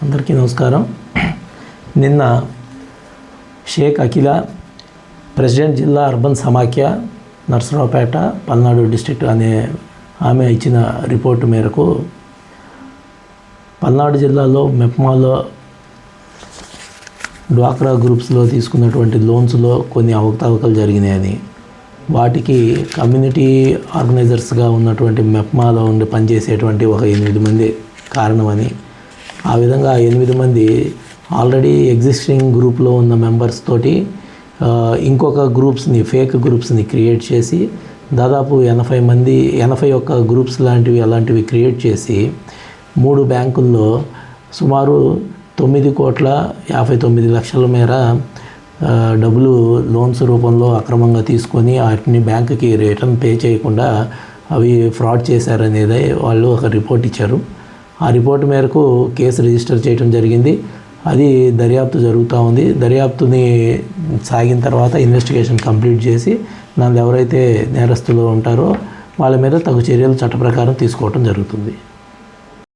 అందరికీ నమస్కారం. నిన్న షేక్ అఖిల, ప్రెసిడెంట్ జిల్లా అర్బన్ సమాఖ్య, నర్సరావుపేట, పల్నాడు డిస్ట్రిక్ట్ అనే ఆమె ఇచ్చిన రిపోర్టు మేరకు పల్నాడు జిల్లాలో మెప్మాలో డ్వాక్రా గ్రూప్స్లో తీసుకున్నటువంటి లోన్స్లో కొన్ని అవకతవకలు జరిగినాయని, వాటికి కమ్యూనిటీ ఆర్గనైజర్స్గా ఉన్నటువంటి మెప్మాలో ఉండి పనిచేసేటువంటి ఒక 8 మంది కారణమని, ఆ విధంగా 8 మంది ఆల్రెడీ ఎగ్జిస్టింగ్ గ్రూప్లో ఉన్న మెంబర్స్ తోటి ఇంకొక గ్రూప్స్ని, ఫేక్ గ్రూప్స్ని క్రియేట్ చేసి దాదాపు 81 గ్రూప్స్ అలాంటివి క్రియేట్ చేసి 3 బ్యాంకుల్లో సుమారు 9,59,00,000 మేర డబ్బులు లోన్స్ రూపంలో అక్రమంగా తీసుకొని వాటిని బ్యాంకుకి రిటర్న్ పే చేయకుండా అవి ఫ్రాడ్ చేశారనేది వాళ్ళు ఒక రిపోర్ట్ ఇచ్చారు. ఆ రిపోర్ట్ మేరకు కేసు రిజిస్టర్ చేయడం జరిగింది. అది దర్యాప్తు జరుగుతూ ఉంది. దర్యాప్తుని సాగిన తర్వాత ఇన్వెస్టిగేషన్ కంప్లీట్ చేసి దానిలో ఎవరైతే నేరస్తులు ఉంటారో వాళ్ళ మీద తగు చర్యలు చట్ట ప్రకారం తీసుకోవడం జరుగుతుంది.